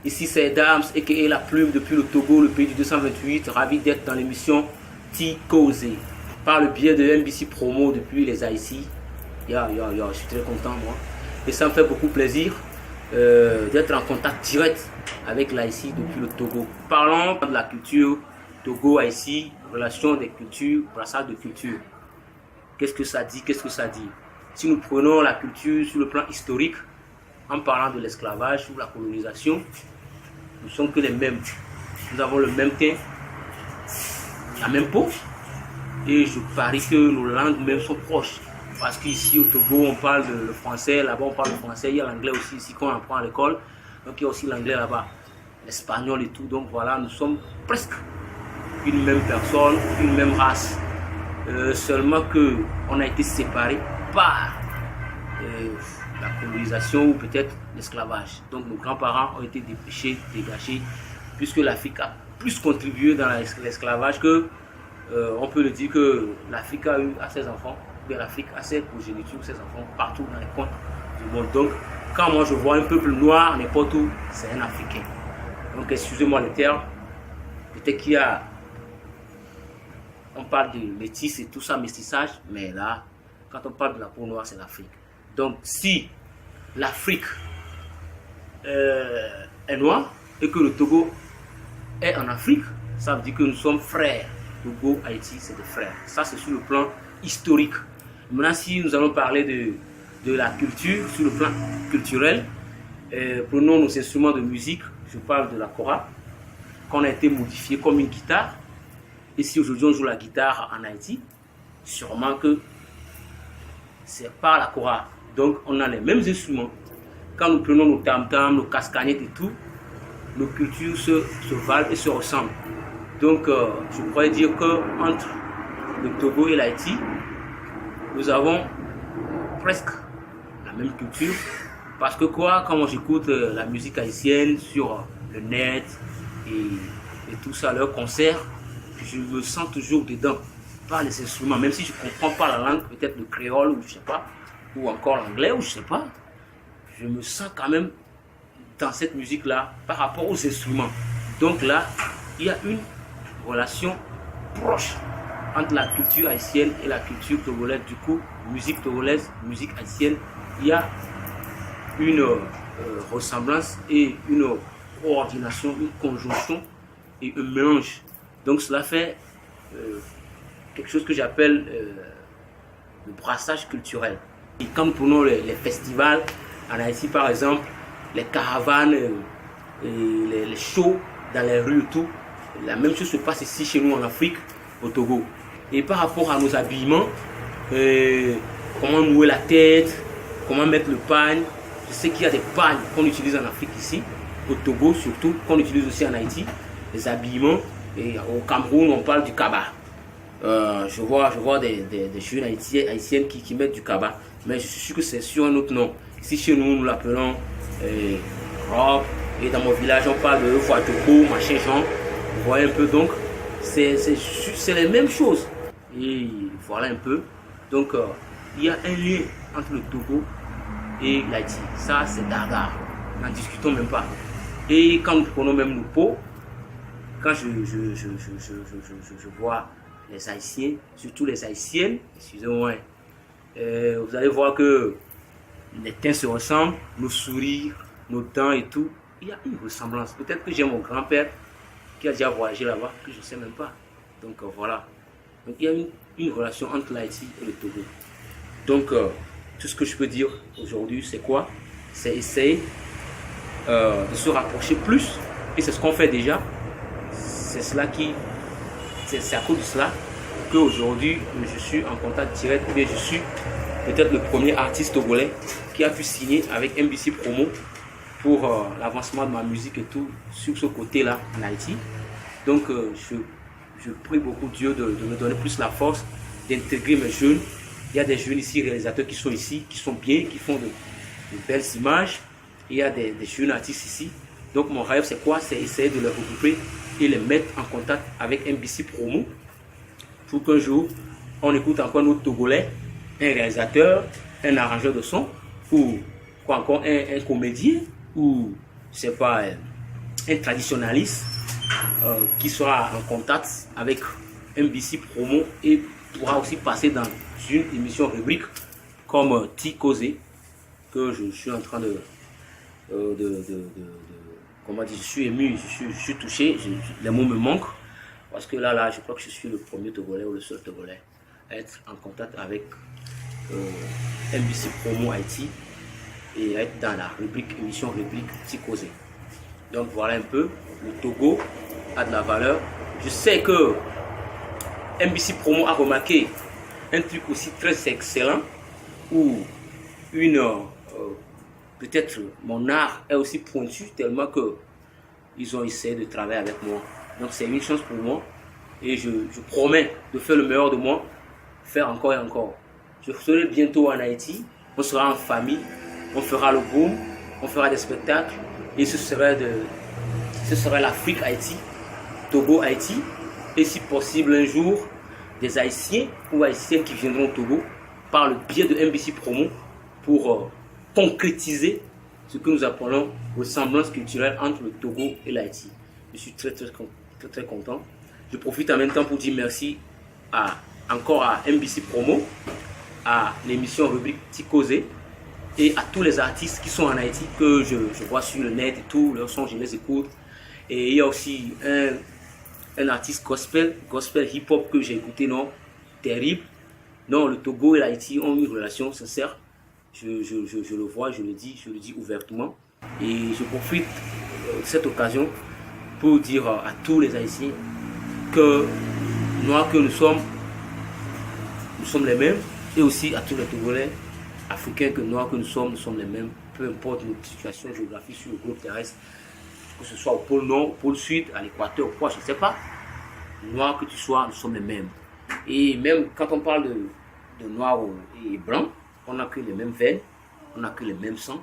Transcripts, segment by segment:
Ici c'est Dams et La Plume depuis le Togo, le pays du 228. Ravi d'être dans l'émission T-Cause par le biais de MBC Promo depuis les Haïti. Je suis très content moi. Et ça me fait beaucoup plaisir d'être en contact direct avec l'Haïti depuis le Togo. Parlons de la culture Togo-Haïti, relation des cultures, brassage de culture. Qu'est-ce que ça dit? Qu'est-ce que ça dit? Si nous prenons la culture sur le plan historique, en parlant de l'esclavage ou la colonisation, nous ne sommes que les mêmes. Nous avons le même teint, la même peau, et je parie que nos langues même sont proches. Parce qu'ici au Togo, on parle le français, là-bas on parle le français, il y a l'anglais aussi ici qu'on apprend à l'école, donc il y a aussi l'anglais là-bas, l'espagnol et tout, donc voilà, nous sommes presque une même personne, une même race. Seulement qu'on a été séparés par la colonisation ou peut-être l'esclavage. Donc nos grands-parents ont été dépêchés, dégagés, puisque l'Afrique a plus contribué dans l'esclavage que on peut le dire que l'Afrique a eu à ses enfants, que l'Afrique a ses progénitures, ses enfants partout dans les coins du monde. Donc quand moi je vois un peuple noir n'importe où, c'est un Africain. Donc excusez-moi le terme, peut-être qu'il y a, on parle de métis et tout ça, métissage, mais là, quand on parle de la peau noire, c'est l'Afrique. Donc si l'Afrique est noire et que le Togo est en Afrique, ça veut dire que nous sommes frères. Togo, Haïti, c'est des frères. Ça, c'est sur le plan historique. Maintenant, si nous allons parler de la culture, sur le plan culturel, prenons nos instruments de musique. Je parle de la kora, qu'on a été modifié comme une guitare. Et si aujourd'hui on joue la guitare en Haïti, sûrement que c'est par la kora. Donc, on a les mêmes instruments. Quand nous prenons nos tam-tams, nos cascagnettes et tout, nos cultures se valent et se ressemblent. Donc, je pourrais dire qu'entre le Togo et l'Haïti, nous avons presque la même culture. Parce que quand moi j'écoute la musique haïtienne sur le net et tout ça, leurs concerts, je me sens toujours dedans par les instruments. Même si je ne comprends pas la langue, peut-être le créole ou je sais pas, ou encore l'anglais ou je sais pas, je me sens quand même dans cette musique-là par rapport aux instruments. Donc là, il y a une relation proche entre la culture haïtienne et la culture togolaise. Du coup, musique togolaise, musique haïtienne, il y a une ressemblance et une coordination, une conjonction et un mélange. Donc cela fait quelque chose que j'appelle le brassage culturel. Et quand nous prenons les festivals, en Haïti par exemple, les caravanes, les shows dans les rues et tout, la même chose se passe ici chez nous en Afrique, au Togo. Et par rapport à nos habillements, comment nouer la tête, comment mettre le pagne, je sais qu'il y a des pagnes qu'on utilise en Afrique ici, au Togo surtout, qu'on utilise aussi en Haïti, les habillements. Et au Cameroun, on parle du kaba. Je vois des jeunes haïtiennes qui mettent du kaba. Mais je suis sûr que c'est sur un autre nom. Ici, chez nous, nous l'appelons robe. Et dans mon village, on parle de foitoko, machin genre. Vous voyez un peu, donc, c'est les mêmes choses. Et voilà un peu. Donc, il y a un lien entre le Togo et l'Haïti. Ça, c'est Daga. N'en discutons même pas. Et quand nous prenons même nos peaux, quand je vois les Haïtiens, surtout les Haïtiennes, excusez-moi, vous allez voir que les teints se ressemblent, nos sourires, nos dents et tout. Il y a une ressemblance. Peut-être que j'ai mon grand-père qui a déjà voyagé là-bas, que je ne sais même pas. Donc voilà. Donc il y a une relation entre l'Haïti et le Togo. Donc tout ce que je peux dire aujourd'hui, c'est quoi? C'est essayer de se rapprocher plus. Et c'est ce qu'on fait déjà. C'est à cause de cela qu'aujourd'hui je suis en contact direct, mais je suis peut-être le premier artiste togolais qui a pu signer avec MBC Promo pour l'avancement de ma musique et tout sur ce côté-là en Haïti. Donc je prie beaucoup Dieu de me donner plus la force d'intégrer mes jeunes. Il y a des jeunes ici, réalisateurs qui sont ici, qui sont bien, qui font de belles images. Il y a des jeunes artistes ici. Donc mon rêve c'est quoi? C'est essayer de les regrouper et les mettre en contact avec MBC Promo pour qu'un jour on écoute encore notre Togolais, un réalisateur, un arrangeur de son ou quoi encore un comédien ou je sais pas un traditionnaliste qui sera en contact avec MBC Promo et pourra aussi passer dans une émission rubrique comme T-Causé, que je suis en train comment dire, je suis ému, je suis touché, les mots me manquent, parce que là, je crois que je suis le premier Togolais ou le seul Togolais à être en contact avec MBC Promo Haïti et à être dans la émission rubrique T-Causé. Donc voilà un peu, le Togo a de la valeur. Je sais que MBC Promo a remarqué un truc aussi très excellent où peut-être mon art est aussi pointu tellement que ils ont essayé de travailler avec moi. Donc c'est une chance pour moi et je promets de faire le meilleur de moi, faire encore et encore. Je serai bientôt en Haïti, on sera en famille, on fera le boom, on fera des spectacles et ce serait l'Afrique Haïti, Togo Haïti et si possible un jour des Haïtiens ou Haïtiennes qui viendront au Togo par le biais de MBC Promo pour concrétiser ce que nous appelons ressemblance culturelle entre le Togo et l'Haïti. Je suis très content. Je profite en même temps pour dire merci encore à MBC Promo, à l'émission rubrique T-Causé et à tous les artistes qui sont en Haïti que je vois sur le net et tout, leurs sons je les écoute. Et il y a aussi un artiste gospel hip-hop que j'ai écouté, non, terrible. Non, le Togo et l'Haïti ont une relation sincère. Je le vois, je le dis ouvertement. Et je profite de cette occasion pour dire à tous les Haïtiens que noirs que nous sommes les mêmes. Et aussi à tous les Togolais, Africains que noirs que nous sommes les mêmes. Peu importe notre situation géographique sur le globe terrestre, que ce soit au pôle Nord, au pôle Sud, à l'équateur, quoi, je ne sais pas. Noir que tu sois, nous sommes les mêmes. Et même quand on parle de noir et blanc, on n'a que les mêmes veines, on n'a que les mêmes sangs,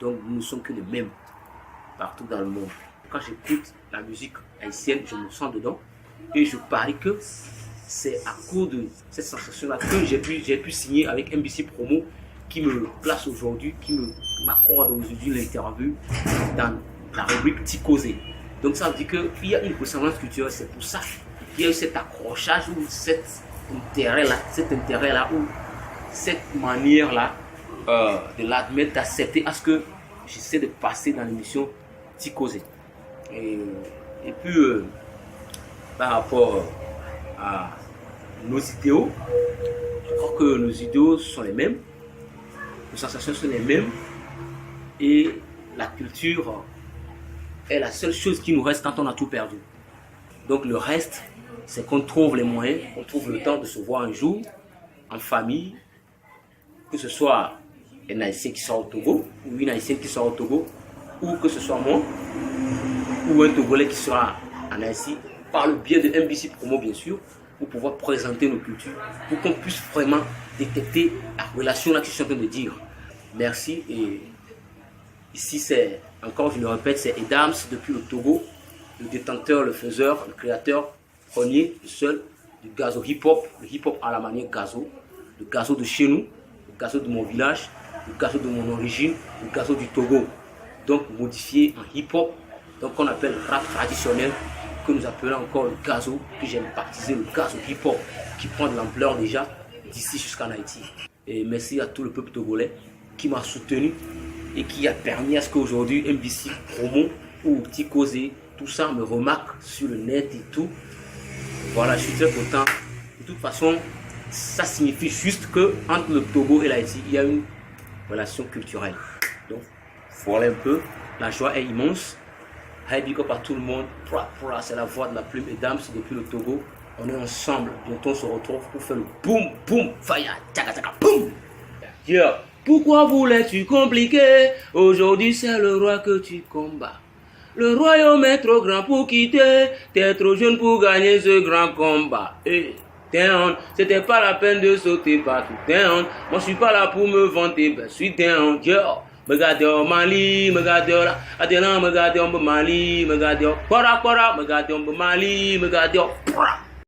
donc nous ne sommes que les mêmes partout dans le monde. Quand j'écoute la musique haïtienne, je me sens dedans et je parie que c'est à cause de cette sensation-là que j'ai pu signer avec MBC Promo qui me place aujourd'hui, qui m'accorde aujourd'hui l'interview dans la rubrique T-Causé. Donc ça veut dire qu'il y a une ressemblance culturelle, c'est pour ça qu'il y a eu cet accrochage ou cet intérêt-là, ou cette manière-là de l'admettre, d'accepter à ce que j'essaie de passer dans l'émission T-Causé. Et puis, par rapport à nos idéaux, je crois que nos idéaux sont les mêmes, nos sensations sont les mêmes, et la culture est la seule chose qui nous reste quand on a tout perdu. Donc le reste, c'est qu'on trouve les moyens, qu'on trouve le temps de se voir un jour, en famille, que ce soit un Haïtien qui sort au Togo, ou une Haïtienne qui sort au Togo, ou que ce soit moi, ou un Togolais qui sera en Haïti, par le biais de MBC Promo bien sûr, pour pouvoir présenter nos cultures, pour qu'on puisse vraiment détecter la relation là que je suis en train de dire. Merci, et ici c'est, encore je le répète, c'est Edams depuis le Togo, le détenteur, le faiseur, le créateur, premier, le seul, du gazo hip-hop, le hip-hop à la manière gazo, le gazo de chez nous, le gazo de mon village, le gazo de mon origine, le gazo du Togo. Donc modifié en hip-hop, donc on appelle rap traditionnel, que nous appelons encore le gazo, que j'aime baptiser le gazo hip-hop, qui prend de l'ampleur déjà d'ici jusqu'en Haïti. Et merci à tout le peuple togolais qui m'a soutenu et qui a permis à ce qu'aujourd'hui MBC Promo ou T-Causé, tout ça me remarque sur le net et tout. Voilà, je suis très content. De toute façon, ça signifie juste que entre le Togo et l'Haïti, il y a une relation culturelle. Donc, voilà un peu. La joie est immense. Hey, big up à tout le monde. C'est la voix de la plume et Dams depuis le Togo. On est ensemble. Bientôt, on se retrouve pour faire le boum, boum, fire, tchaka, tchaka, boum. Yeah. Pourquoi voulais-tu compliquer? Aujourd'hui, c'est le roi que tu combats. Le royaume est trop grand pour quitter. T'es trop jeune pour gagner ce grand combat. Hey. T'es honte, c'était pas la peine de sauter partout. T'es honte, moi je suis pas là pour me vanter, ben je suis t'es honte. Me gardez au Mali, me gardez au Adélan, me gardez au Mali, me gardez au Kora, me gardez au Mali, me gardez au